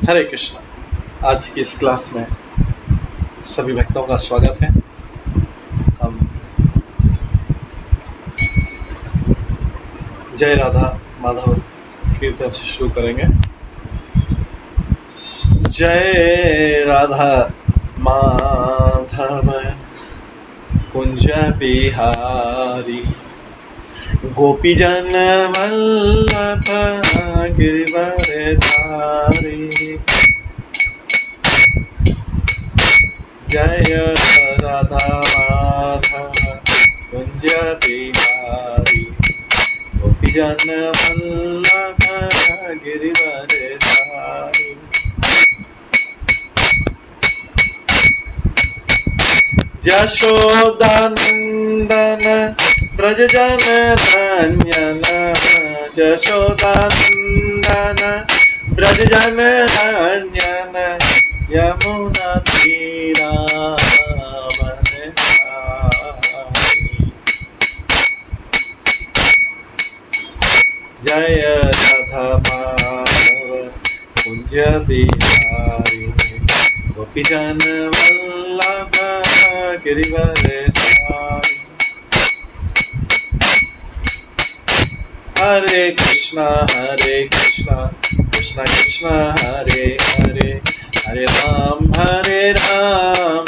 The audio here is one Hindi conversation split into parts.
हरे कृष्णा। आज की इस क्लास में सभी भक्तों का स्वागत है। हम जय राधा माधव कीर्तन से शुरू करेंगे। जय राधा माधव कुंज बिहारी, गोपीजन वल्लभ गिरिवर धारी। जय राधा माधव कुंज बिहारी, गोपीजन वल्लभ गिरिवर धारी। यशोदानंदन ब्रज जन धन्यन, यशोदानंदन ब्रज जन धन्यन, यमुना तीरावन हारी। जय राधा माधव कुंज बिहारी, गोपीजन वल्लभ गिरिवर धारी। हरे कृष्णा कृष्णा कृष्णा हरे हरे, हरे राम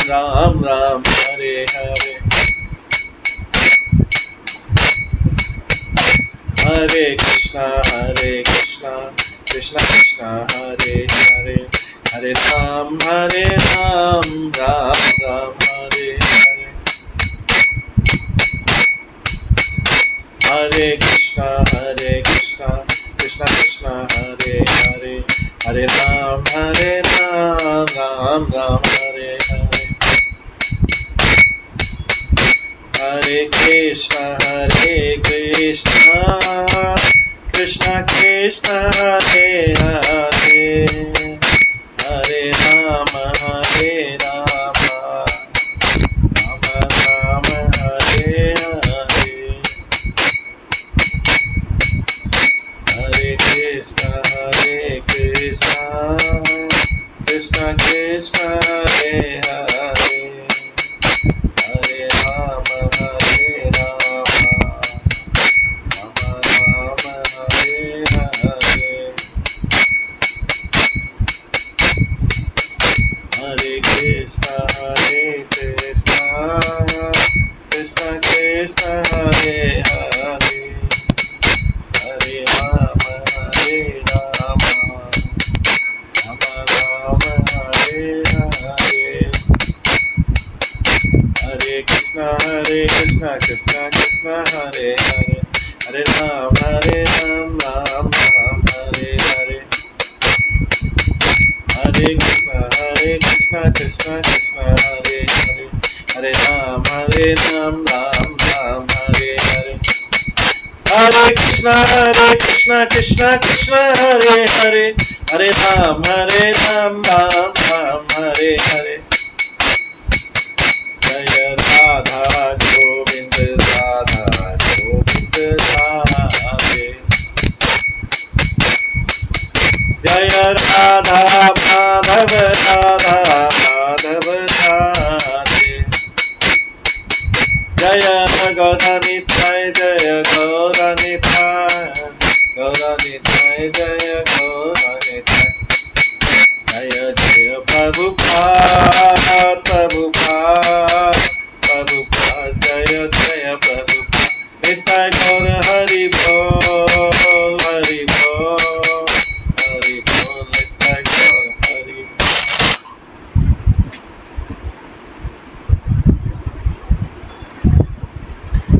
राम राम हरे हरे। हरे कृष्णा कृष्णा कृष्णा हरे हरे, हरे राम राम राम हरे हरे। हरे कृष्णा कृष्णा कृष्णा हरे हरे, हरे राम राम राम हरे हरे। हरे कृष्णा कृष्णा कृष्णा हरे हरे, हरे राम राम राम हरे हरे। हरे कृष्णा कृष्णा कृष्णा हरे हरे, हरे राम राम हरे हरे। हरे कृष्णा कृष्णा कृष्णा हरे हरे, हरे राम राम हरे हरे। हरे कृष्णा कृष्णा कृष्णा हरे हरे, हरे राम राम हरे हरे। हरे कृष्णा कृष्णा हरे हरे, हरे राम राम हरे हरे। हरे कृष्णा कृष्णा हरे हरे, हरे राम राम हरे हरे। जय राधा गोविंद राधा गोविंद राधे, जय राधा माधव राधे। जय गौरनिताय जय गौरनिताय, गौरनिताय जय गौरनिताय। जय जय प्रभुपाद जय जय प्रभुपाद। निताय गौर हरि बोल हरि बोल हरि बोल, निताय गौर हरि बोल।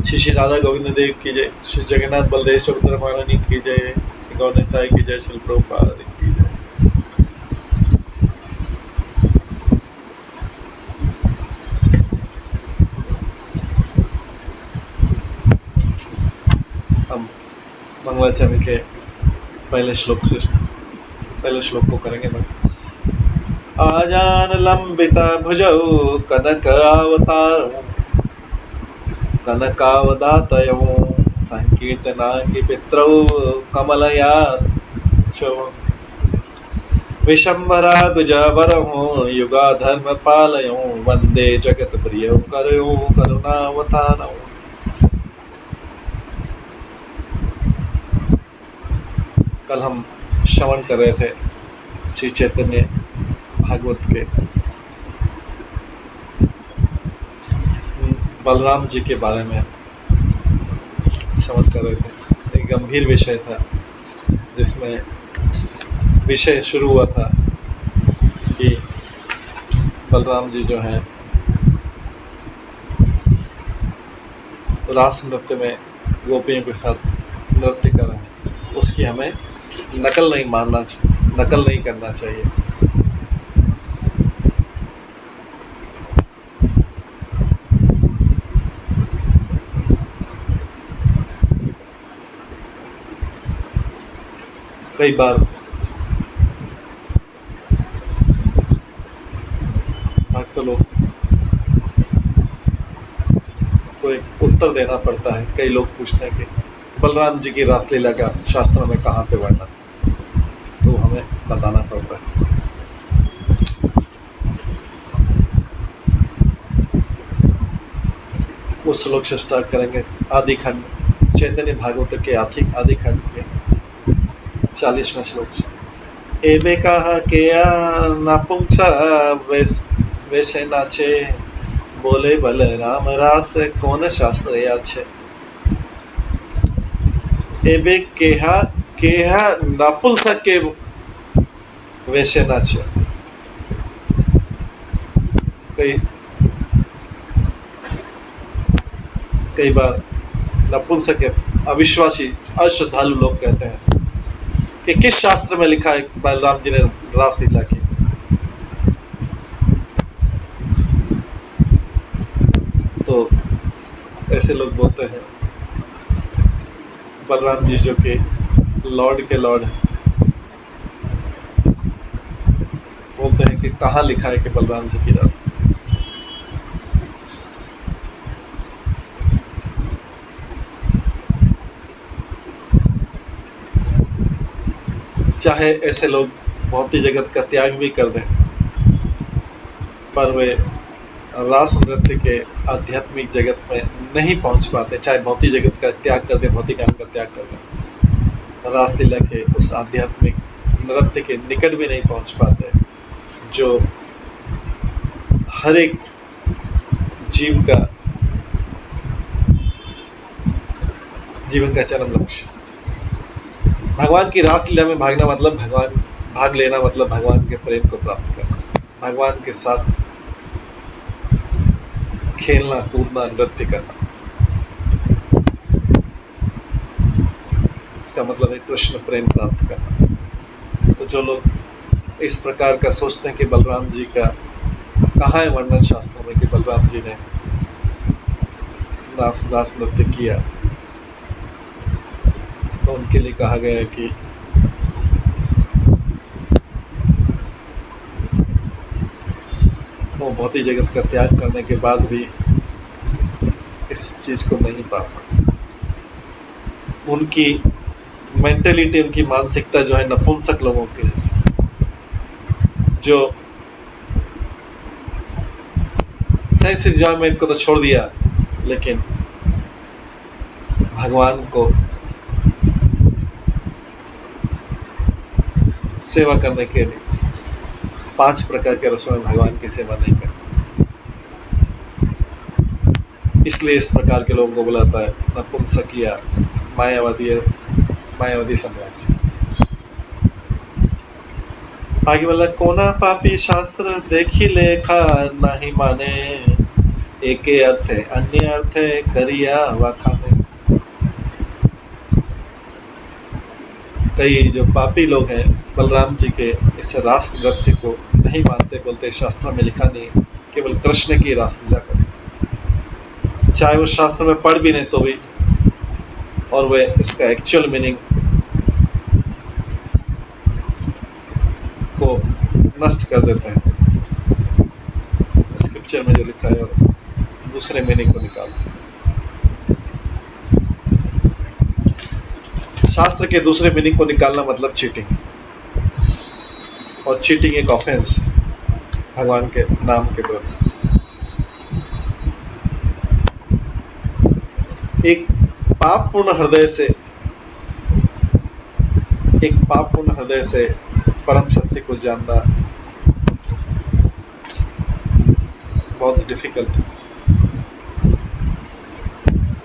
श्री श्री राधा गोविंद देव की जय, श्री जगन्नाथ बलदेव सुभद्रा महारानी की जय, श्री गौरनिताय की जय, श्री प्रभुपाद की जय। हम मंगलाचरण के पहले श्लोक को करेंगे। आजान लंबित भुजौ कनकावदातयौ, संकीर्तनांगी पित्रौ कमलयाक्षौ। विशंभरा द्विजवरं युगा धर्म पालयों वंदे जगत प्रिय करयों करुणावतारं। कल हम श्रवण कर रहे थे श्री चैतन्य भागवत के बलराम जी के बारे में श्रवण कर रहे थे। एक गंभीर विषय था जिसमें विषय शुरू हुआ था कि बलराम जी जो हैं रास नृत्य में गोपियों के साथ नृत्य कर रहे हैं, उसकी हमें नकल नहीं करना चाहिए। कई बार भक्त लोग को एक उत्तर देना पड़ता है। कई लोग पूछते हैं कि बलराम जी की रासलीला का शास्त्रों में कहाँ पे वर्णन, तो हमें बताना पड़ता है। उस श्लोक से स्टार्ट करेंगे। आदि खंड चैतन्य भागवत के आदि खंड के 40वें श्लोक से। एबे कहा के नापुंसा वैसे नाचे बोले बलराम रास कौन शास्त्र याचे। एबे केहा नापुंसक के वैसे नाचे। कई बार नपुंसक अविश्वासी अश्रद्धालु लोग कहते हैं कि किस शास्त्र में लिखा है बलराम जी ने रासलीला की। तो ऐसे लोग बोलते हैं बलराम जी जो कि लॉर्ड के लॉर्ड हैं, बोलते हैं कि कहाँ लिखा है कि बलराम जी की रास। चाहे ऐसे लोग भौतिक जगत का त्याग भी कर दें, पर वे रास नृत्य के आध्यात्मिक जगत में नहीं पहुंच पाते। चाहे भौतिक जगत का त्याग कर दें, भौतिक आनंद का त्याग कर दें, रासलीला के उस आध्यात्मिक नृत्य के निकट भी नहीं पहुंच पाते जो हर एक जीवन का चरम लक्ष्य। भगवान की रासलीला में भाग लेना मतलब भगवान के प्रेम को प्राप्त करना, भगवान के साथ खेलना कूदना नृत्य करना। इसका मतलब है कृष्ण प्रेम प्राप्त करना। तो जो लोग इस प्रकार का सोचते हैं कि बलराम जी का कहाँ है वर्णन शास्त्रों में कि बलराम जी ने रास नृत्य किया, तो उनके लिए कहा गया है कि वो भौतिक जगत का त्याग करने के बाद भी इस चीज को नहीं पा पाते। उनकी मेंटेलिटी, उनकी मानसिकता जो है नपुंसक लोगों के जैसे, जो सेंस एंजॉयमेंट को तो छोड़ दिया, लेकिन भगवान को सेवा करने के लिए 5 प्रकार के रसों में भगवान की सेवा नहीं करती। इसलिए इस प्रकार के लोगों को बुलाता है नपुंसक या मायावादी सन्यासी। आगे बोला कोना पापी शास्त्र देखी लेखा नहीं माने, एक अर्थ है अन्य अर्थ है करिया वाखाने। कई जो पापी लोग हैं बलराम जी के इस रास नृत्य को नहीं मानते, बोलते शास्त्रों में लिखा नहीं, केवल कृष्ण की रासलीला करें, चाहे वो शास्त्र में पढ़ भी नहीं तो भी, और वे इसका एक्चुअल मीनिंग को नष्ट कर देते हैं। स्क्रिप्चर में जो लिखा है और दूसरे मीनिंग को निकालते हैं। शास्त्र के दूसरे मीनिंग को निकालना मतलब चीटिंग। और चीटिंग एक ऑफेंस भगवान के नाम के प्रति। एक पापपूर्ण हृदय से परम सत्य को जानना बहुत डिफिकल्ट है।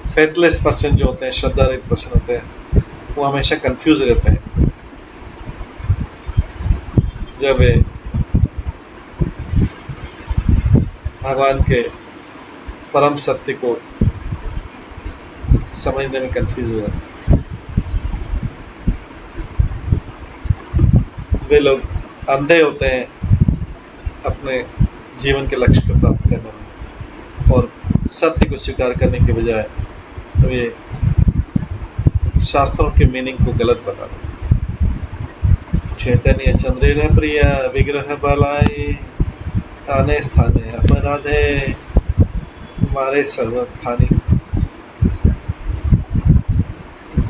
फेथलेस पर्सन जो होते हैं, श्रद्धा रहित पर्सन होते हैं, वो हमेशा कंफ्यूज रहते हैं जब वे भगवान के परम सत्य को समझने में कंफ्यूज हो जाते हैं। वे लोग अंधे होते हैं अपने जीवन के लक्ष्य को प्राप्त करने में, और सत्य को स्वीकार करने के बजाय वे शास्त्रों के मीनिंग को गलत बता रहे हैं। चैतन्य चंद्रेण प्रिय विग्रह बलाय ताने स्थाने अपराधे मारे सर्वथानी।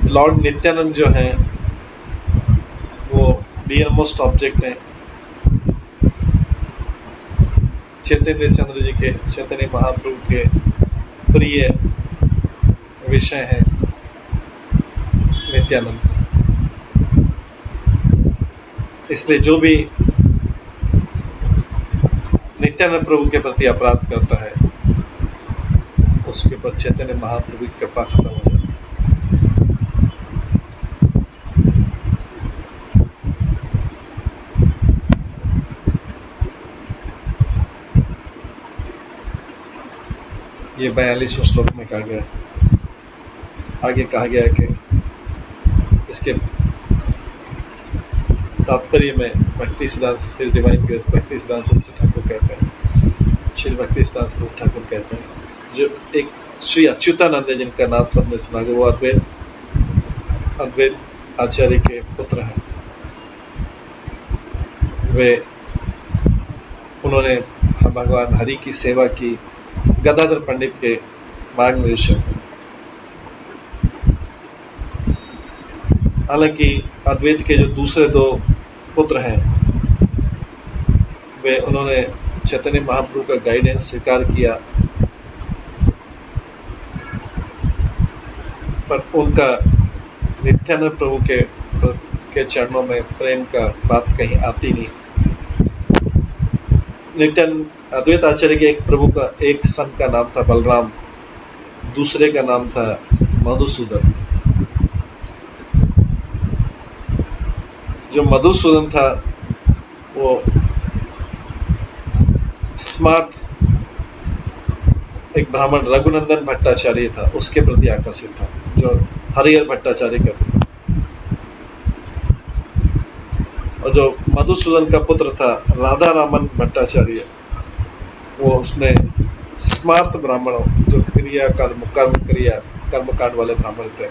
लॉर्ड नित्यानंद जो हैं वो डियर मोस्ट ऑब्जेक्ट हैं। चैतन्य चंद्र जी के, चैतन्य महाप्रभु के प्रिय विषय हैं नित्यानंद। इसलिए जो भी नित्यानंद प्रभु के प्रति अपराध करता है उसके ऊपर चैतन्य महाप्रभु की कृपा खत्म हो जाती है। ये 42वें श्लोक में कहा गया। आगे कहा गया कि इसके तात्पर्य में भक्ति सिद्धांत हिज डिवाइन ग्रेस भक्ति सिद्धांत सरस्वती ठाकुर कहते हैं, श्री भक्ति सिद्धांत सरस्वती ठाकुर कहते हैं, जो एक श्री अच्युतानंद है जिनका नाम सबने सुना है, वो अद्वैत आचार्य के पुत्र हैं। उन्होंने भगवान हरि की सेवा की गदाधर पंडित के मार्गदर्शन। हालांकि अद्वैत के जो दूसरे दो पुत्र हैं वे उन्होंने चैतन्य महाप्रभु का गाइडेंस स्वीकार किया, पर उनका नित्यानंद प्रभु के चरणों में प्रेम का बात कहीं आती नहीं। नित्यानंद अद्वैत आचार्य के एक संत का नाम था बलराम, दूसरे का नाम था मधुसूदन। जो मधुसूदन था वो स्मार्ट एक ब्राह्मण रघुनंदन भट्टाचार्य था, उसके प्रति आकर्षित था, जो हरिहर भट्टाचार्य का पुत्र। और जो मधुसूदन का पुत्र था राधा रामन भट्टाचार्य, वो उसने स्मार्त ब्राह्मणों जो कर्मकांड वाले ब्राह्मण थे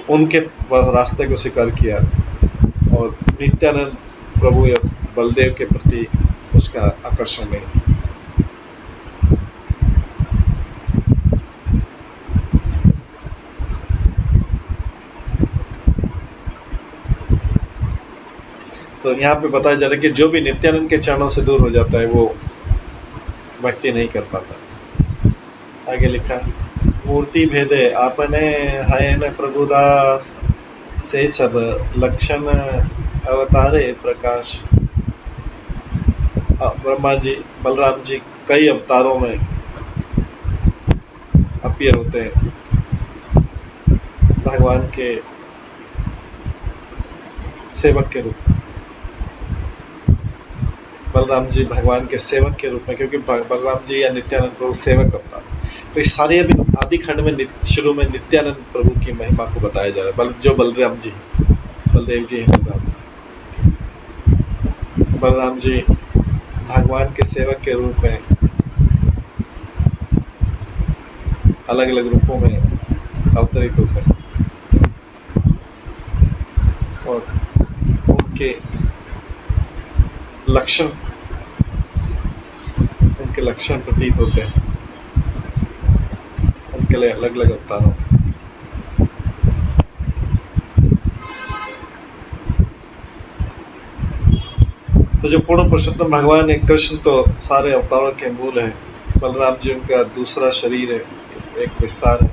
उनके रास्ते को स्वीकार किया और नित्यानंद प्रभु या बलदेव के प्रति उसका आकर्षण नहीं। तो यहाँ पे बताया जा रहा है कि जो भी नित्यानंद के चरणों से दूर हो जाता है वो भक्ति नहीं कर पाता। आगे लिखा, मूर्ति भेदे आपने है न प्रभुदास, से सब लक्षण अवतारे प्रकाश। ब्रह्मा जी बलराम जी कई अवतारों में अपीयर होते हैं भगवान के सेवक के रूप में। बलराम जी भगवान के सेवक के रूप में, क्योंकि बलराम जी या नित्यानंद प्रभु सेवक अवतार। तो इस सारे अभी आदि खंड में शुरू में नित्यानंद प्रभु की महिमा को बताया जा रहा है। जो बलदेव जी हैं, बलराम जी भगवान के सेवक के रूप में अलग अलग रूपों में अवतरित होते हैं और उनके लक्षण प्रतीत होते हैं उनके लिए अलग अलग अवतारों। तो जो पूर्ण पुरुषोत्तम भगवान है कृष्ण तो सारे अवतारों के मूल है। बलराम जी उनका दूसरा शरीर है, एक विस्तार है।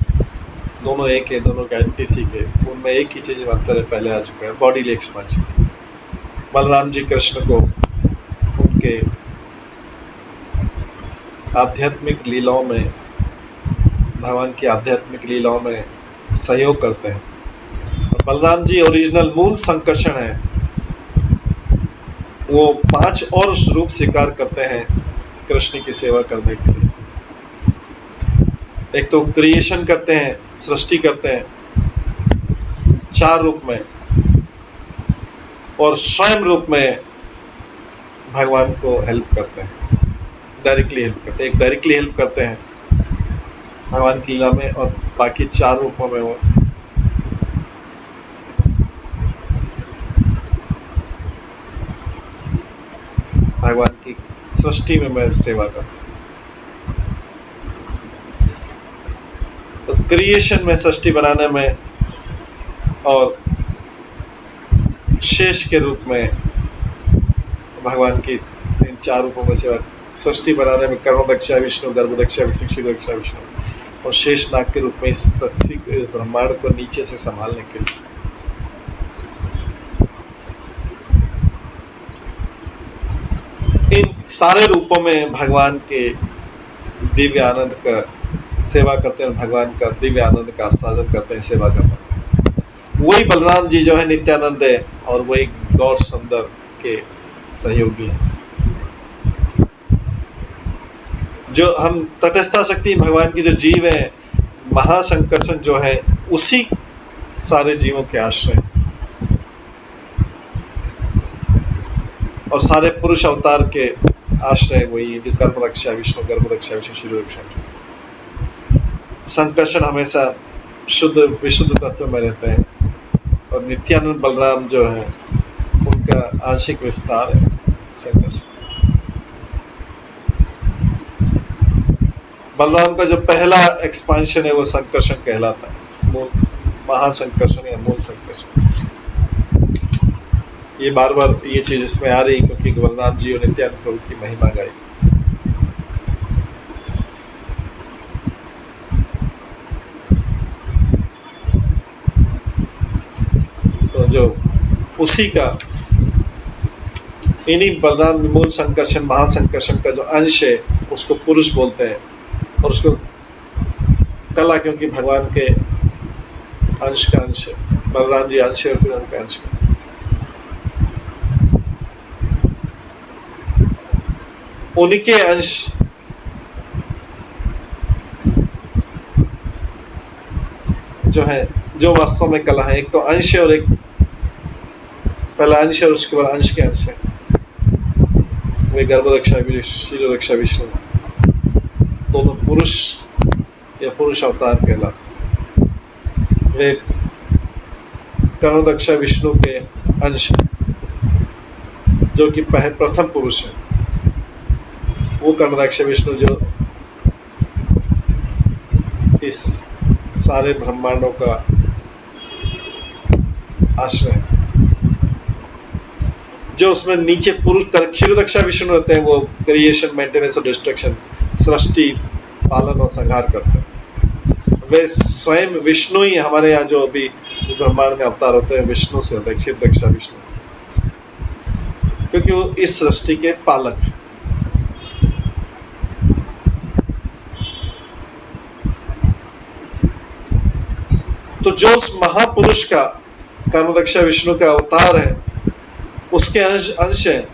दोनों एक है, दोनों कैंटिसी के, उनमें एक ही चीज में अंतर है, पहले आ चुका है, बॉडी एक्सपांशन। बलराम जी कृष्ण को उनके आध्यात्मिक लीलाओं में, भगवान की आध्यात्मिक लीलाओं में सहयोग करते हैं। और बलराम जी ओरिजिनल मूल संकर्षण है, वो 5 और रूप स्वीकार करते हैं कृष्ण की सेवा करने के लिए। एक तो क्रिएशन करते हैं, सृष्टि करते हैं 4 रूप में, और स्वयं रूप में भगवान को हेल्प करते हैं, डायरेक्टली हेल्प करते हैं। एक डायरेक्टली हेल्प करते हैं भगवान की लीला में, और बाकी 4 रूपों में वो भगवान की सृष्टि में मैं सेवा करता हूँ। तो क्रिएशन में, सृष्टि बनाने में, और शेष के रूप में भगवान की इन 4 रूपों में सेवा। सृष्टि बनाने में कर्मदक्षा विष्णु, गर्भदक्षा विष्णु, क्षीरदक्षा विष्णु, और शेष नाग के रूप में इस पृथ्वी को, इस ब्रह्मांड को नीचे से संभालने के लिए। इन सारे रूपों में भगवान के दिव्य आनंद का सेवा करते हैं, भगवान का दिव्य आनंद का आस्वादन करते हैं, सेवा करते हैं। वही बलराम जी जो है नित्यानंद है, और वही गौर सुंदर के सहयोगी हैं। जो हम तटस्था शक्ति भगवान की जो जीव है, महासंकर्षण जो है, उसी सारे जीवों के आश्रय, और सारे पुरुष अवतार के आश्रय वही, जो कर्म रक्षा विष्णु, गर्भ रक्षा विष्णु, शिरो रक्षा विष्णु। संकर्षण हमेशा शुद्ध विशुद्ध तत्व में रहते हैं, और नित्यानंद बलराम जो है उनका आंशिक विस्तार है संकर्षण। बलराम का जो पहला एक्सपांशन है वो संकर्षण कहलाता है, मूल महासंकर्षण या मूल संकर्षण। ये बार बार ये चीज इसमें आ रही क्योंकि बलराम जी और नित्यानंद प्रभु की महिमा गाई। तो जो उसी का, इन्हीं बलराम मूल संकर्षण, महासंकर्षण का जो अंश है उसको पुरुष बोलते हैं, और उसको कला, क्योंकि भगवान के अंश का अंश है, बलराम जी अंश है और फिर उनका अंश का। उनके अंश जो है, जो वास्तव में कला है, एक तो अंश है और एक पहला अंश है और उसके बाद अंश के अंश है, वे गर्भदक्षा क्षीरदक्षा विष्णु, दोनों पुरुष या पुरुष अवतार कहलाते। वे कर्णदक्षा विष्णु के अंश, जो कि प्रथम पुरुष है। वो कर्णदक्षा विष्णु जो इस सारे ब्रह्मांडों का आश्रय है, जो उसमें नीचे पुरुष क्षीरदक्षा विष्णु रहते हैं, वो क्रिएशन, मेंटेनेंस और डिस्ट्रक्शन, सृष्टि, पालन और संहार करते हैं। वे स्वयं विष्णु ही, हमारे यहाँ जो अभी ब्रह्मांड में अवतार होते हैं विष्णु से होते हैं, क्षीरदक्षा विष्णु, क्योंकि वो इस सृष्टि के पालक हैं। तो जो उस महापुरुष का, कर्मदक्षा विष्णु का अवतार है, उसके अंश है,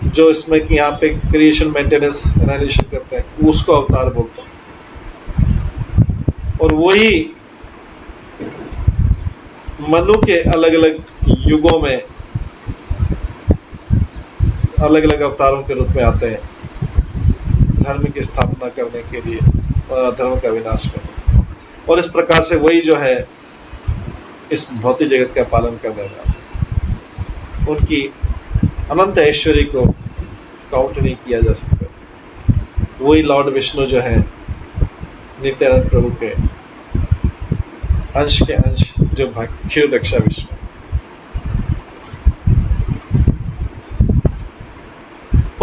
जो इसमें कि यहाँ पे क्रिएशन, मेंटेनेंस, एनालिसिस करते हैं, उसको अवतार बोलते हैं। और वही मनु के अलग अलग युगों में अलग अलग अवतारों के रूप में आते हैं, धर्म की स्थापना करने के लिए और अधर्म का विनाश करने। और इस प्रकार से वही जो है इस भौतिक जगत का पालन करने वाला, उनकी अनंत ऐश्वर्य को काउंट नहीं किया जा सकता। वही लॉर्ड विष्णु जो है नित्यानंद प्रभु के अंश के अंश, जो क्षीरदक्षा विष्णु।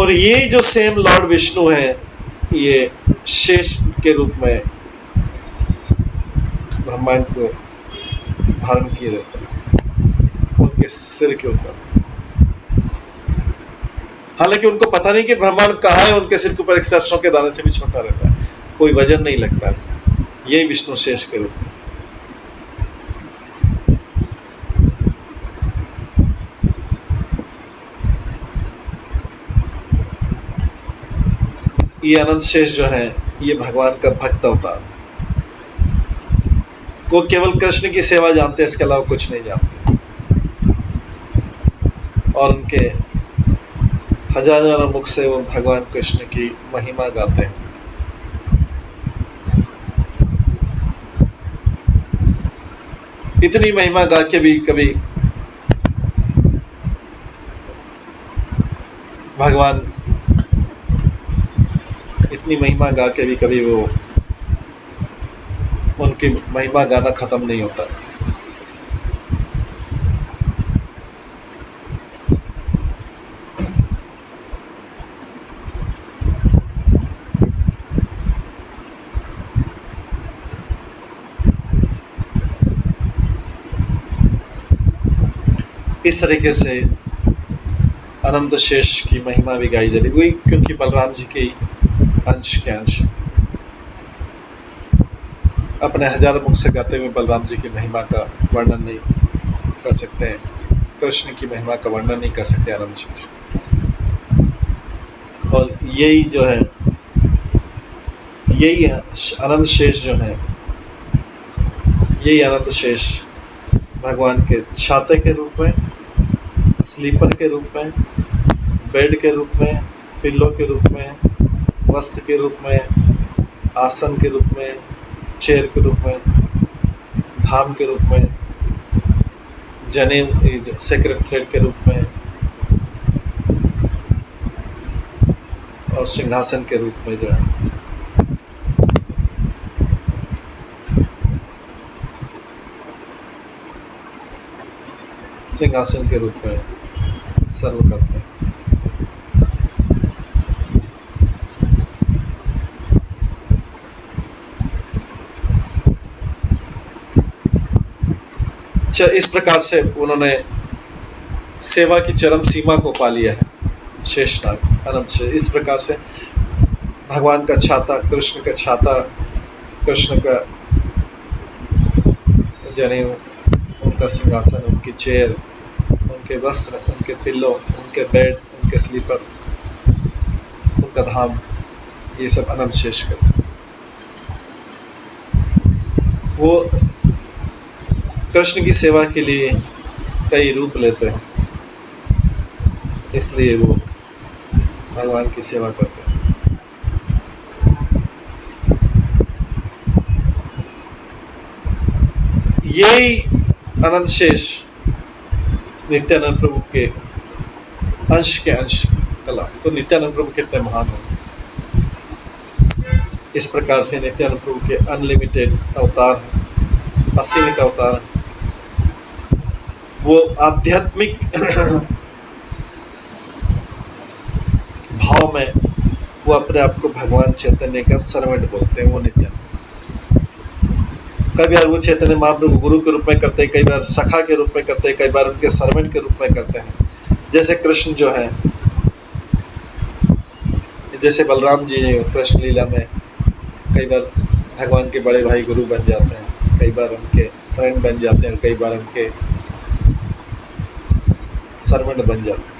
और ये जो सेम लॉर्ड विष्णु है, ये शेष के रूप में ब्रह्मांड को धारण किए रहते हैं उनके सिर के ऊपर। हालांकि उनको पता नहीं कि ब्रह्मांड कहाँ है, उनके सिर के ऊपर एक सरसों के दाने से भी छोटा रहता है, कोई वजन नहीं लगता है। यही विष्णु शेष के रूप में। ये अनंत शेष जो है, ये भगवान का भक्त अवतार, वो केवल कृष्ण की सेवा जानते हैं, इसके अलावा कुछ नहीं जानते। और उनके हजारों मुख से वो भगवान कृष्ण की महिमा गाते हैं। इतनी महिमा गा के भी कभी भगवान, इतनी महिमा गा के भी कभी वो उनकी महिमा गाना खत्म नहीं होता। इस तरीके से अनंत शेष की महिमा भी गाई जा रही, वही क्योंकि बलराम जी के अंश के अंश अपने हजारों मुख से गाते हुए बलराम जी की महिमा का वर्णन नहीं कर सकते हैं, कृष्ण की महिमा का वर्णन नहीं कर सकते अनंत शेष। और यही जो है, यही अनंत शेष जो है, यही अनंत शेष भगवान के छाते के रूप में, स्लीपर के रूप में, बेड के रूप में, पिल्लो के रूप में, वस्त्र के रूप में, आसन के रूप में, चेयर के रूप में, धाम के रूप में, जनेऊ सेक्रेट थ्रेड के रूप में और सिंहासन के रूप में जो है, सिंहासन के रूप में सर्व करते हैं। इस प्रकार से उन्होंने सेवा की चरम सीमा को पा लिया है शेषनाग अनंत से। इस प्रकार से भगवान का छाता, कृष्ण का छाता, कृष्ण का जनेऊ, उनका सिंहासन, उनकी चेयर, उनके वस्त्र, उनके पिल्लो, उनके बेड, उनके स्लीपर, उनका धाम, ये सब अनंत शेष कर। वो कृष्ण की सेवा के लिए कई रूप लेते हैं, इसलिए वो भगवान की सेवा करते हैं। यही अनंत शेष नित्यानंद प्रभु के अंश के अंश कला। तो नित्यानंद प्रभु कितने महान हो। इस प्रकार से नित्यानंद प्रभु के अनलिमिटेड अवतार, असीमित अवतार, वो आध्यात्मिक भाव में वो अपने आप को भगवान चैतन्य का सर्वेंट बोलते हैं। वो नित्यानंद कई बार वो चैतन्य महाप्रभु गुरु के रूप में करते हैं, कई बार सखा के रूप में करते हैं, कई बार उनके सर्वेंट के रूप में करते हैं। जैसे कृष्ण जो है, जैसे बलराम जी कृष्ण लीला में कई बार भगवान के बड़े भाई गुरु बन जाते हैं, कई बार उनके फ्रेंड बन जाते हैं, कई बार उनके सर्वेंट बन जाते हैं।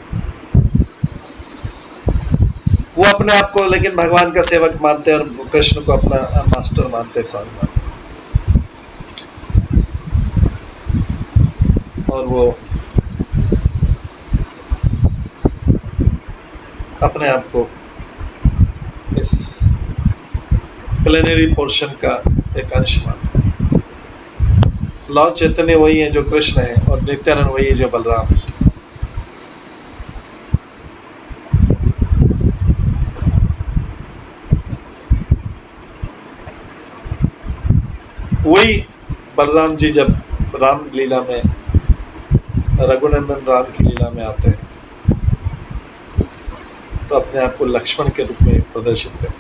वो अपने आप को लेकिन भगवान का सेवक मानते हैं और कृष्ण को अपना मास्टर मानते हैं, स्वामी मानते हैं। और वो अपने आप को इस प्लेनरी पोर्शन का एक अंश मानते हैं। लॉर्ड चैतन्य वही है जो कृष्ण है और नित्यानंद वही है जो बलराम है। वही बलराम जी जब राम लीला में, रघुनंदन राम की लीला में आते हैं तो अपने आप को लक्ष्मण के रूप में प्रदर्शित करें।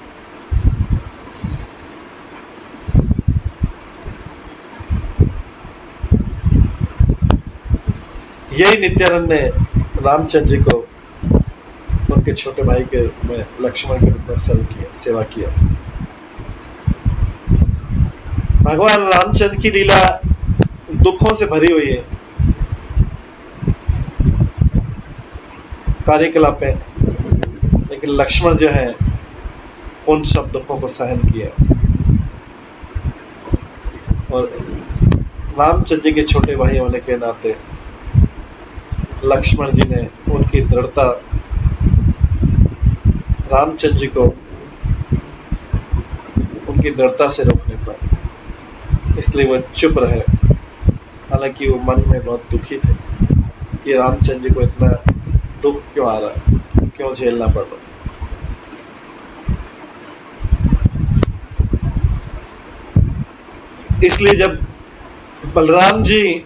यही नित्यानंद ने रामचंद्र जी को उनके छोटे भाई के रूप में, लक्ष्मण के रूप में सेवा किया। भगवान रामचंद्र की लीला दुखों से भरी हुई है, कार्यकलाप है, लेकिन लक्ष्मण जो है उन सब दुखों को सहन किया। और रामचंद्र जी के छोटे भाई होने के नाते लक्ष्मण जी ने उनकी दृढ़ता, रामचंद्र जी को उनकी दृढ़ता से रोकने पर, इसलिए वो चुप रहे। हालांकि वो मन में बहुत दुखी थे कि रामचंद्र जी को इतना दुख क्यों आ रहा है, क्यों झेलना पड़ रहा है। इसलिए जब बलराम जी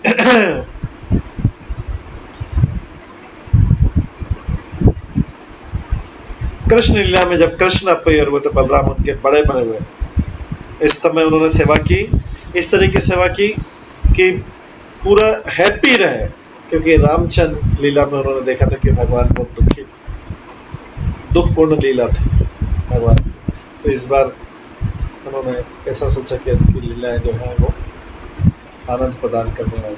कृष्ण लीला में जब कृष्ण अपीयर हुए तो बलराम उनके बड़े बने हुए, इस समय उन्होंने सेवा की, इस तरीके से सेवा की कि पूरा हैप्पी रहे, क्योंकि रामचंद्र लीला में उन्होंने देखा था कि भगवान बहुत दुखी थे, दुखपूर्ण लीला थी भगवान। तो इस बार उन्होंने ऐसा सोचा कि उनकी लीलाएं जो है वो आनंद प्रदान करने वाली।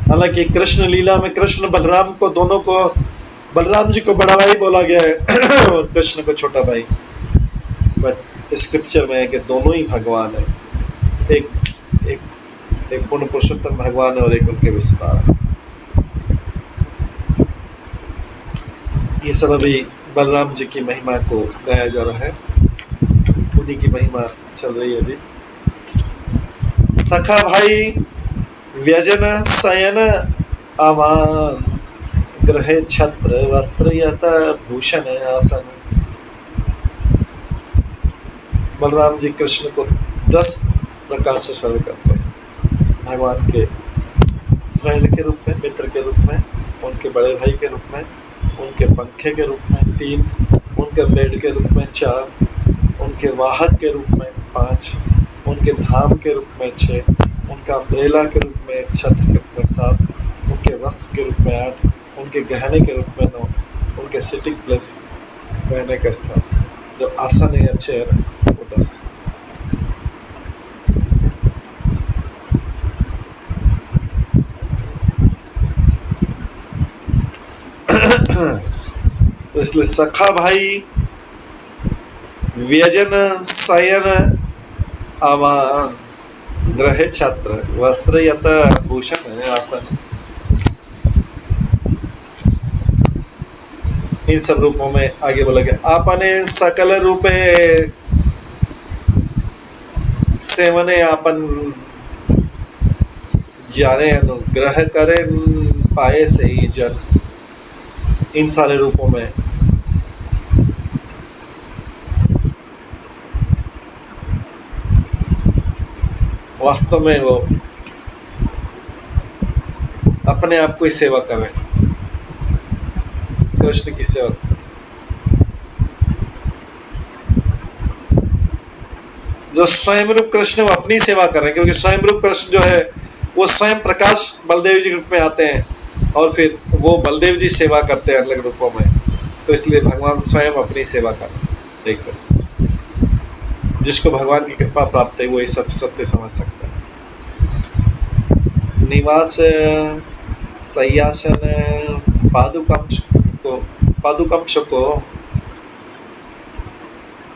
हालांकि कृष्ण लीला में कृष्ण बलराम को, दोनों को, बलराम जी को बड़ा भाई बोला गया है और कृष्ण को छोटा भाई, बट स्क्रिप्चर में है कि दोनों ही भगवान है, एक एक एक पूर्ण पुरुषोत्तम भगवान है और एक उनके विस्तार। ये सब अभी बलराम जी की महिमा को गाया जा रहा है, उन्हीं की महिमा चल रही है अभी। सखा भाई व्यजन शयन आमान, ग्रहे छत्र वस्त्र यत भूषण आसन। बलराम जी कृष्ण को 10 प्रकार से सर्व करते हैं, भगवान के फ्रेंड के रूप में, मित्र के रूप में, उनके बड़े भाई के रूप में, उनके पंखे के रूप में 3, उनके बेड के रूप में 4, उनके वाहक के रूप में 5, उनके धाम के रूप में 6, उनका अम्ब्रेला के रूप में 1, छत्र के रूप में 7, उनके वस्त्र के रूप में 8, उनके गहने के रूप में 9, उनके सिटिंग प्लेस रहने का स्थान, जो आसन है, चेयर, वो 10। तो इसलिए सखा भाई व्यजन शयन आमान, ग्रहे छत्र वस्त्र यत भूषण आसन, इन सब रूपों में आगे बोला गया। आपने सकल रूपे सेवने आपन जाने अनुग्रह करे पाए से ही जन। इन सारे रूपों में वास्तव में वो अपने आप को ही सेवा कर रहे हैं, कृष्ण की सेवा। जो स्वयं रूप कृष्ण वो अपनी सेवा कर रहे हैं, क्योंकि स्वयं रूप कृष्ण जो है वो स्वयं प्रकाश बलदेव जी रूप में आते हैं और फिर वो बलदेव जी सेवा करते हैं अलग रूपों में, तो इसलिए भगवान स्वयं अपनी सेवा कर रहे हैं। जिसको भगवान की कृपा प्राप्त है वो ये सब सत्य समझ सकता है। निवास सयासन पादुकंश को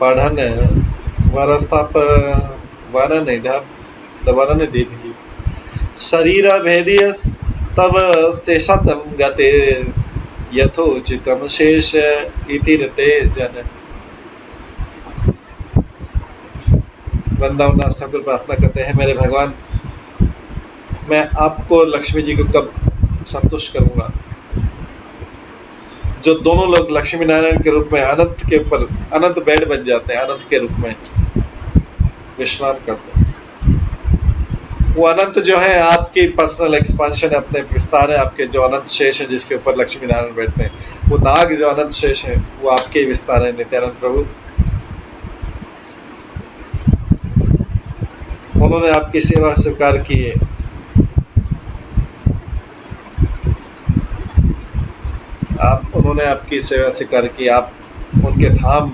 पढ़न वरस्ताप वरन दीभी शरीर भेदिय तब शेषतम गते यथोचितम शेष इति रते जन। वृंदावन दास ठाकुर प्रार्थना करते हैं, मेरे भगवान, मैं आपको लक्ष्मी जी को कब संतुष्ट करूंगा, जो दोनों लोग लक्ष्मी नारायण के रूप में अनंत के ऊपर अनंत बेड बन जाते हैं, अनंत के रूप में विश्राम करते हैं। वो अनंत जो है आपकी पर्सनल एक्सपांशन है, अपने विस्तार है आपके, जो अनंत शेष है जिसके ऊपर लक्ष्मी नारायण बैठते हैं। वो नाग जो अनंत शेष है वो आपके विस्तार है नित्यानंद प्रभु। उन्होंने आपकी सेवा स्वीकार की है। उन्होंने आपकी सेवा स्वीकार की। आप उनके धाम,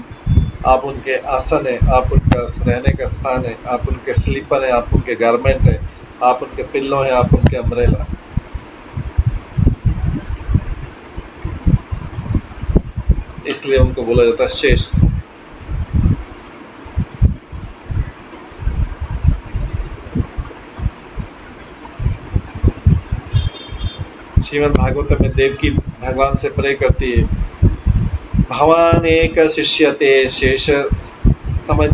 आप उनके आसन है, आप उनका रहने का स्थान है, आप उनके स्लीपर है, आप उनके गारमेंट है, आप उनके पिल्लो है, आप उनके अम्ब्रेला। इसलिए उनको बोला जाता है शेष। श्रीमद् भागवत में देवकी भगवान से प्रे करती है, भगवान एक शिष्य ते शेष समझ।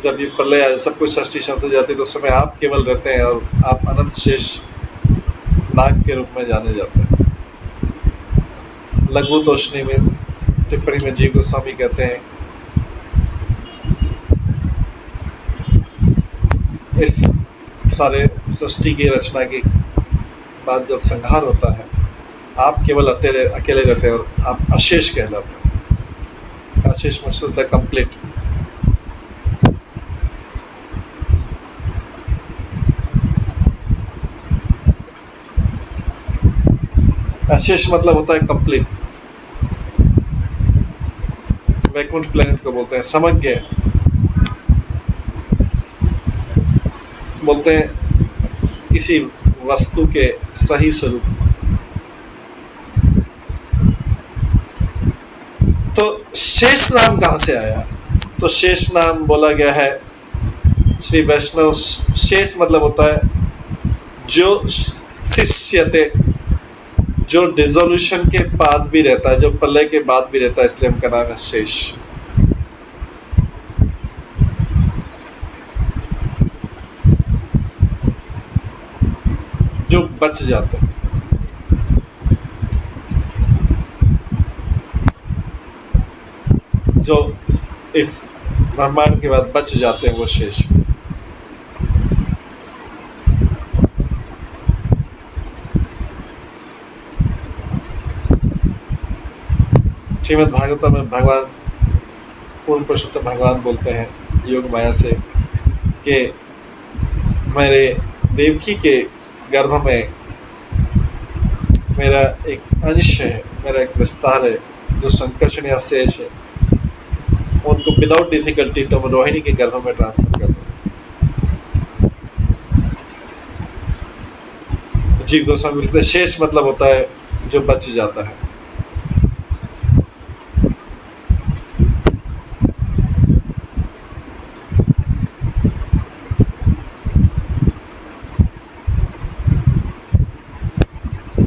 जब ये प्रलय सब कुछ सृष्टि शांत हो जाती है तो उस समय आप केवल रहते हैं और आप अनंत शेष नाग के रूप में जाने जाते हैं। लघु तोषणी में टिप्पणी में जीव गोस्वामी कहते हैं, इस सारे सृष्टि की रचना के बाद जब संहार होता है, आप केवल अकेले रहते हैं और आप अशेष कहलाते हैं। अशेष मतलब कंप्लीट। अशेष मतलब होता है कंप्लीट। वैकुंठ प्लेनेट को बोलते हैं समज्ञ, बोलते हैं किसी वस्तु के सही स्वरूप। तो शेष नाम कहां से आया? तो शेष नाम बोला गया है श्री वैष्णव। शेष मतलब होता है जो शिष्यते, जो डिसोल्यूशन के बाद भी रहता है, जो प्रलय के बाद भी रहता है, इसलिए उनका नाम है शेष। जो बच जाते हैं, जो इस ब्रह्मांड के बाद बच जाते हैं, वो शेष। श्रीमद् भागवत में भगवान पूर्ण पुरुषोत्तम भगवान बोलते हैं योग माया से कि मेरे देवकी के गर्भ में मेरा एक अंश है, मेरा एक विस्तार है जो संकर्षण या शेष है, उनको विदाउट डिफिकल्टी तुम रोहिणी के गर्भ में ट्रांसफर कर दो। जीव गोस्वामी लिखते शेष मतलब होता है जो बच जाता है।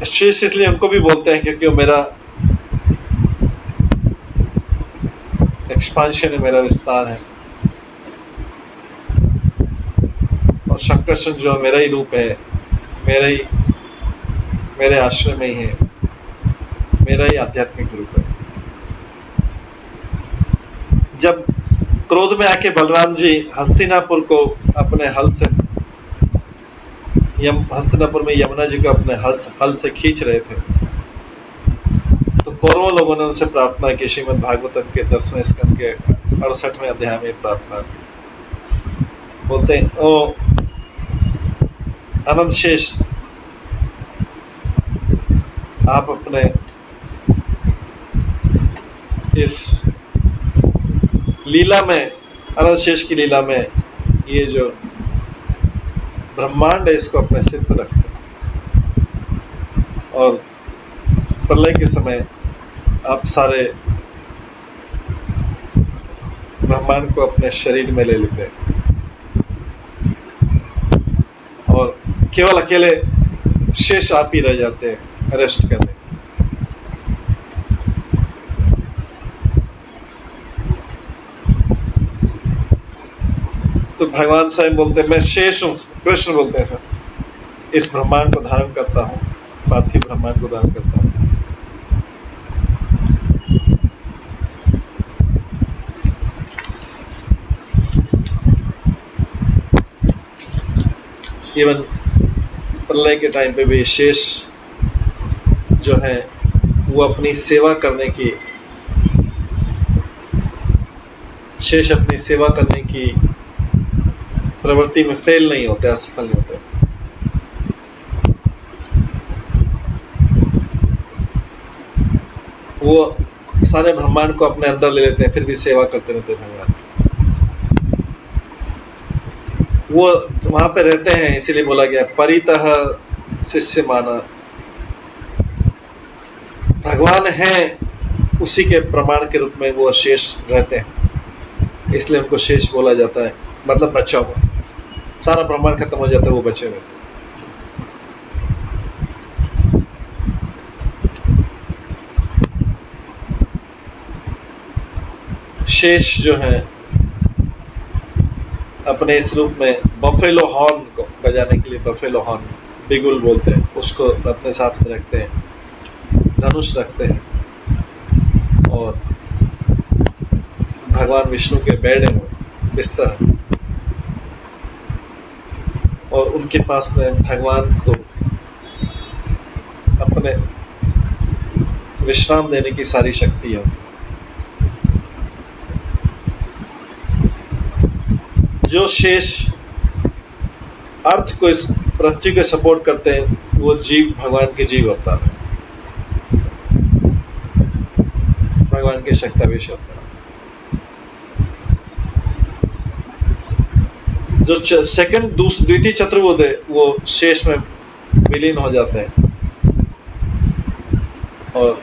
शेष इसलिए उनको भी बोलते हैं क्योंकि वो मेरा एक्सपांशन है, मेरा विस्तार है। और संकर्षण जो मेरा ही रूप है, मेरे आश्रय में ही है, मेरा ही आध्यात्मिक रूप है। जब क्रोध में आके बलराम जी हस्तिनापुर को अपने हल से हस्तिनापुर में यमुना जी को अपने हल से खींच रहे थे, तो कौरवों लोगों ने उनसे प्रार्थना की। श्रीमद् भागवतम के 10वें स्कंद के 68वें अध्याय में प्रार्थना बोलते हैं, ओ अनंत शेष, आप अपने इस लीला में, अनंत शेष की लीला में, ये जो ब्रह्मांड है इसको अपने सिर पर रखते और प्रलय के समय आप सारे ब्रह्मांड को अपने शरीर में ले लेते हैं और केवल अकेले शेष आप ही रह जाते हैं रेस्ट करने। तो भगवान स्वयं बोलते हैं मैं शेष हूं, कृष्ण बोलते हैं सर, इस ब्रह्मांड को धारण करता हूं, पार्थिव ब्रह्मांड को धारण करता हूं। इवन प्रलय के टाइम पे भी शेष जो है वो अपनी सेवा करने की प्रवृत्ति में फेल नहीं होते, असफल नहीं होते। वो सारे ब्रह्मांड को अपने अंदर ले लेते हैं, फिर भी सेवा करते रहते हैं भगवान। वो वहां पे रहते हैं, इसीलिए बोला गया परितः शिष्य माना। भगवान है उसी के प्रमाण के रूप में वो शेष रहते हैं, इसलिए उनको शेष बोला जाता है, मतलब बचा हुआ। सारा ब्रह्मांड खत्म हो जाता है, वो बचे रहते हैं। शेष जो है अपने इस रूप में बफेलो हॉर्न को बजाने के लिए, बफेलो हॉर्न बिगुल बोलते हैं, उसको अपने साथ में रखते हैं, धनुष रखते हैं, और भगवान विष्णु के बेड में बिस्तर है, और उनके पास में भगवान को अपने विश्राम देने की सारी शक्ति है। जो शेष अर्थ को, इस पृथ्वी को सपोर्ट करते हैं, वो जीव भगवान के जीव अवतार है, भगवान के शक्तावेश अवतार। जो सेकंड द्वितीय चतुर्भुज है वो शेष में विलीन हो जाते हैं और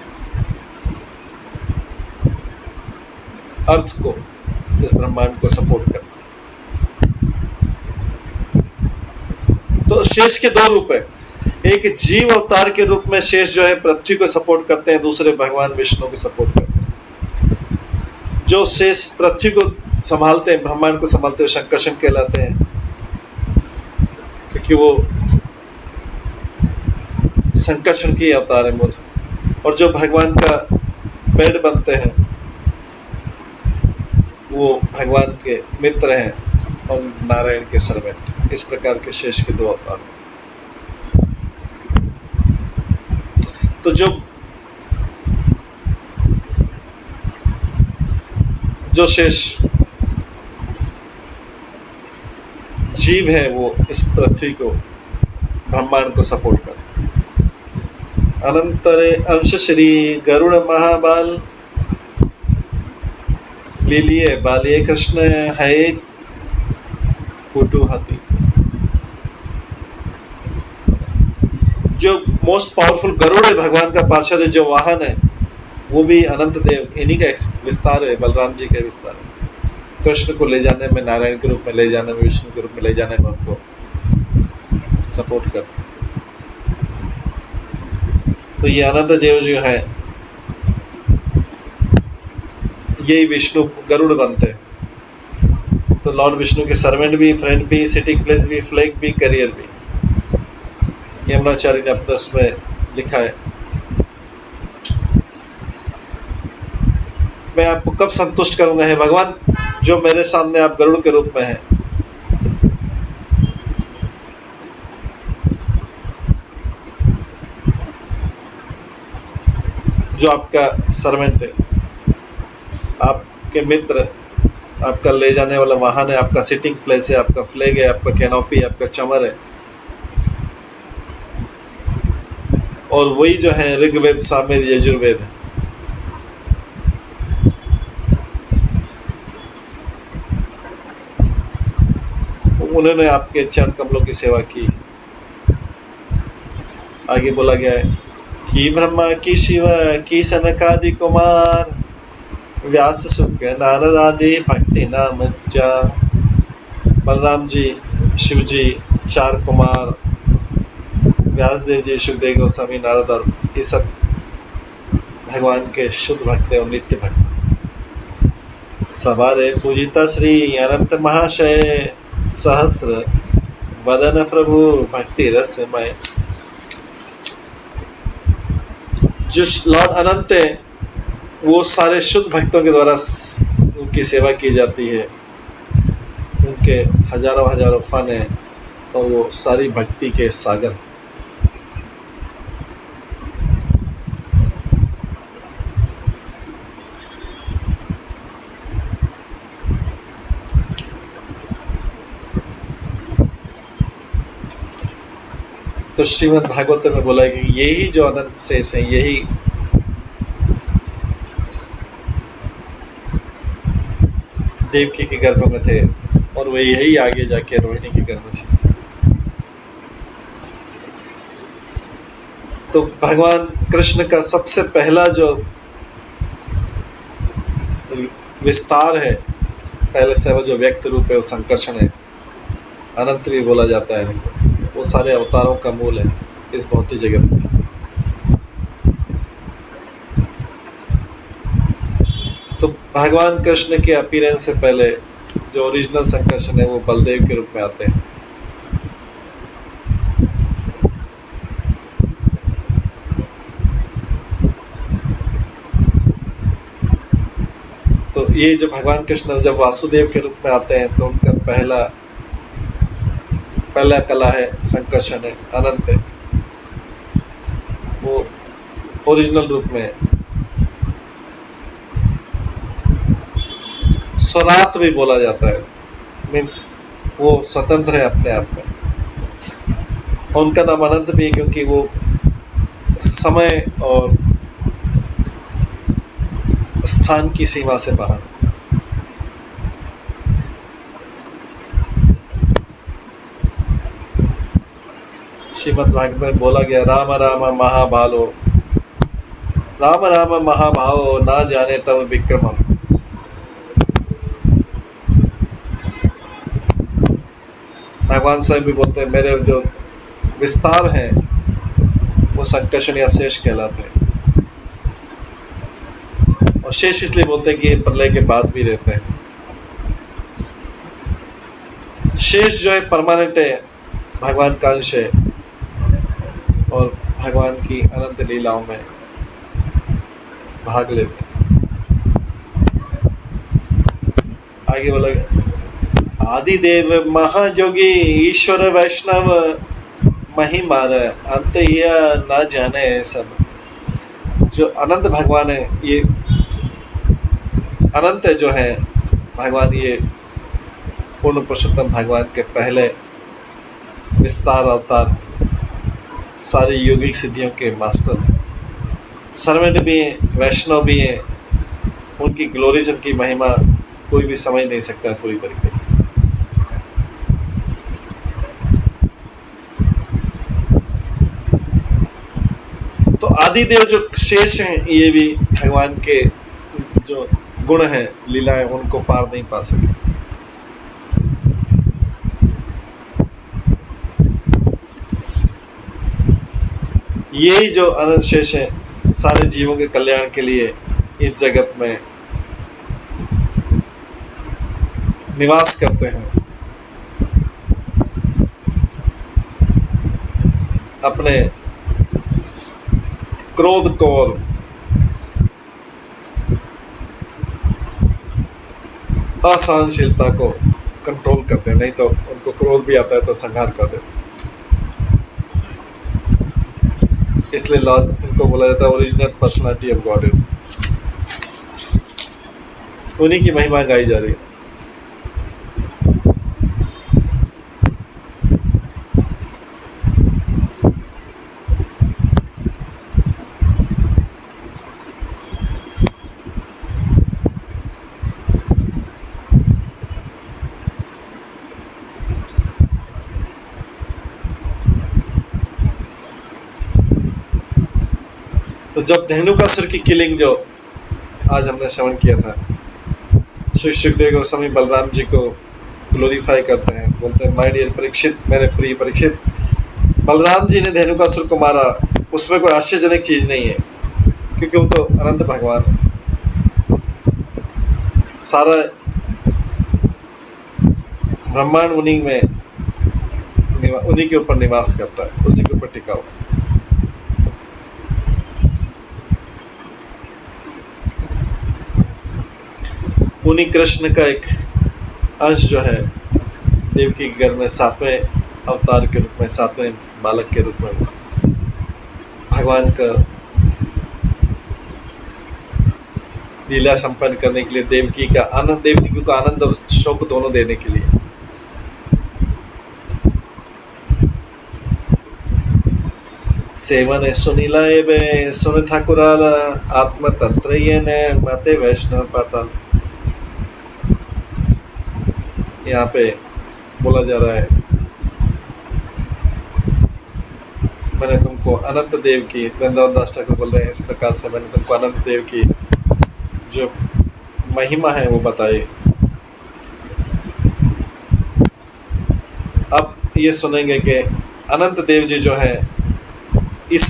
अर्थ को, इस ब्रह्मांड को सपोर्ट करते हैं। तो शेष के दो रूप है, एक जीव अवतार के रूप में शेष जो है पृथ्वी को सपोर्ट करते हैं, दूसरे भगवान विष्णु को सपोर्ट करते हैं। जो शेष पृथ्वी को संभालते हैं, ब्रह्मांड को संभालते हैं, शंकर्षण कहलाते हैं, क्योंकि वो शंकर्षण की अवतार है मूल। और जो भगवान का बेड बनते हैं वो भगवान के मित्र हैं और नारायण के सर्वेंट। इस प्रकार के शेष के दो अवतार। तो जो शेष जीव है वो इस पृथ्वी को, ब्रह्मांड को सपोर्ट करते हैं। अनंतरे अंश श्री गरुड़ महाबाल लीलिए बालिए कृष्ण है कुटुहति। जो मोस्ट पावरफुल गरुड़ है, भगवान का पार्षद है, जो वाहन है, वो भी अनंत देव, इन्हीं का विस्तार है, बलराम जी का विस्तार है। कृष्ण को ले जाने में, नारायण के रूप में ले जाने में, विष्णु के रूप में ले जाने में उनको सपोर्ट करते। तो ये अनंत देव जो है यही विष्णु गरुड़ बनते हैं। तो लॉर्ड विष्णु के सर्वेंट भी, फ्रेंड भी, सिटिंग प्लेस भी, फ्लैग भी, करियर भी। यमुनाचार्य ने अपने उसमें लिखा है, मैं आपको कब संतुष्ट करूंगा हे भगवान, जो मेरे सामने आप गरुड़ के रूप में हैं। जो आपका सर्वेंट है, आपके मित्र, आपका ले जाने वाला वाहन है, आपका सिटिंग प्लेस है, आपका फ्लैग है, आपका कैनोपी, आपका चमर है। और वही जो है ऋग्वेद, सामवेद, यजुर्वेद है। उन्होंने आपके चरण कमलों की सेवा की। आगे बोला गया है कि ब्रह्मा की शिव की सनकादि कुमार व्यास सुख नारद आदि भक्ति नाम जा। बलराम जी, शिव जी, चार कुमार, व्यासदेव जी, सुखदेव गोस्वामी, नारद, और ये सब भगवान के शुद्ध भक्त और नित्य भक्त। सवारे पूजिता श्री अनंत महाशय सहस्त्र वदन प्रभु भक्ति रसमय। जो लॉर्ड अनंत है वो सारे शुद्ध भक्तों के द्वारा उनकी सेवा की जाती है। उनके हजारों हजारों फन है, और वो सारी भक्ति के सागर। तो श्रीमद् भागवत में बोला कि यही जो अनंत शेष है, यही देवकी के गर्भ में थे और वे यही आगे जाके रोहिणी के गर्भ में। तो भगवान कृष्ण का सबसे पहला जो विस्तार है, पहले से वो जो व्यक्त रूप है वो संकर्षण है, अनंत भी बोला जाता है। वो सारे अवतारों का मूल है इस भौतिक जगत में। तो भगवान कृष्ण के अपीयरेंस से पहले जो ओरिजिनल संकर्षण है वो बलदेव के रूप में आते हैं। तो ये जो भगवान कृष्ण जब वासुदेव के रूप में आते हैं तो उनका पहला कला है संकर्षण है, अनंत है, वो ओरिजिनल रूप में है। स्वरात भी बोला जाता है, मीन्स वो स्वतंत्र है अपने आप में। उनका नाम अनंत भी है क्योंकि वो समय और स्थान की सीमा से बाहर। श्रीमद् भागवत में बोला गया, राम राम महाबालो, राम राम महाभाव, ना जाने तब विक्रम। भगवान स्वयं भी बोलते हैं मेरे जो विस्तार हैं वो संकर्षण या शेष कहलाते हैं। और शेष इसलिए बोलते हैं कि ये प्रलय के बाद भी रहते हैं। शेष जो है परमानेंट है, भगवान का अंश है और भगवान की अनंत लीलाओं में भाग लेते हैं। आगे बोला, आदिदेव महाजोगी ईश्वर वैष्णव महिमार, अंत यह न जाने सब। जो अनंत भगवान है, ये अनंत जो है भगवान, ये पूर्ण पुरुषोत्तम भगवान के पहले विस्तार अवतार, सारी योगिक सिद्धियों के मास्टर, सर्वेंट भी हैं, वैष्णव भी हैं। उनकी ग्लोरीज, उनकी महिमा कोई भी समझ नहीं सकता पूरी तरीके से। तो आदिदेव जो शेष हैं, ये भी भगवान के जो गुण हैं, लीलाएं, उनको पार नहीं पा सके। यही जो अनंत शेष है सारे जीवों के कल्याण के लिए इस जगत में निवास करते हैं। अपने क्रोध को और असहनशीलता को कंट्रोल करते हैं, नहीं तो उनको क्रोध भी आता है तो संहार कर देते हैं। इसलिए लॉर्ड इनको बोला जाता है ओरिजिनल पर्सनालिटी ऑफ गॉड। उन्हीं की महिमा गाई जा रही है। तो जब धेनुकासुर की किलिंग जो आज हमने श्रवण किया था, श्री सुखदेव गोस्वामी बलराम जी को ग्लोरीफाई करते हैं, बोलते हैं माय डियर परीक्षित, मेरे प्रिय परीक्षित, बलराम जी ने धेनुकासुर को मारा, उसमें कोई आश्चर्यजनक चीज नहीं है क्योंकि वो तो अनंत भगवान है। सारा ब्रह्मांड उन्हीं में, उन्हीं के ऊपर निवास करता है, उन्हीं के ऊपर टिका हुआ। उन्हीं कृष्ण का एक अंश जो है देवकी के घर में 7वें अवतार के रूप में, 7वें बालक के रूप में हुआ। भगवान का लीला संपन्न करने के लिए, देवकी को आनंद और शोक दोनों देने के लिए। सेवन सुनीला एबे सुन ठाकुराल आत्मतंत्र मते वैष्णव पाताल। यहाँ पे बोला जा रहा है, मैंने तुमको अनंत देव की, वृंदावन दास ठाकुर बोल रहे हैं इस प्रकार से, मैंने तुमको अनंत देव की जो महिमा है वो बताई। अब ये सुनेंगे कि अनंत देव जी जो है इस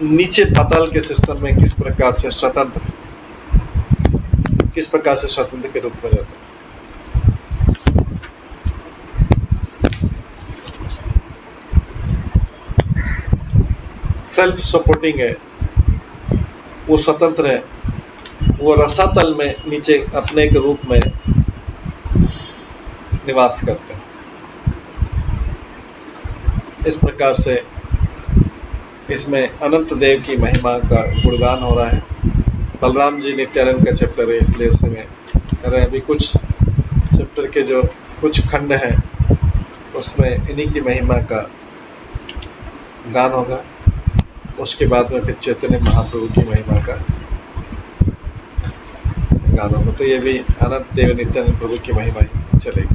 नीचे पाताल के सिस्टम में किस प्रकार से स्वतंत्र के रूप में रहते हैं। सेल्फ सपोर्टिंग है, वो स्वतंत्र है, वो रसातल में नीचे अपने के रूप में निवास करते हैं। इस प्रकार से इसमें अनंत देव की महिमा का गुणगान हो रहा है। बलराम जी नित्यानंद का चैप्टर है, इसलिए उसमें कर रहे हैं। अभी कुछ चैप्टर के जो कुछ खंड हैं उसमें इन्हीं की महिमा का गान होगा। उसके बाद में फिर चैतन्य महाप्रभु की महिमा का गान होगा। तो ये भी अनंत देव नित्यानंद प्रभु की महिमा ही चलेगी।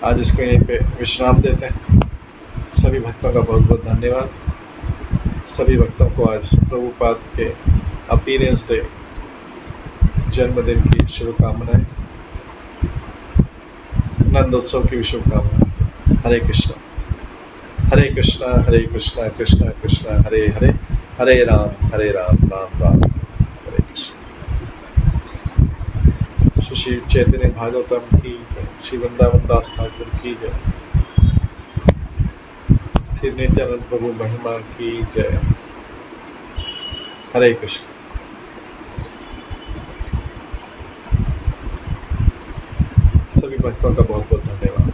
आज इसको यहीं पे विश्राम देते हैं। सभी भक्तों का बहुत बहुत धन्यवाद। सभी भक्तों को आज प्रभुपाद के अपीयरेंस डे, जन्मदिन की शुभकामनाएं, नंदोत्सव की शुभकामनाएं। हरे कृष्णा हरे कृष्णा हरे कृष्णा कृष्णा कृष्णा हरे हरे, हरे राम राम राम हरे कृष्ण। श्री चैतन्य भागवतम की जय, श्री वृंदावन दास ठाकुर की जय, श्री नित्यानंद प्रभु महिमा की जय। हरे कृष्ण। सभी भक्तों का बहुत बहुत धन्यवाद।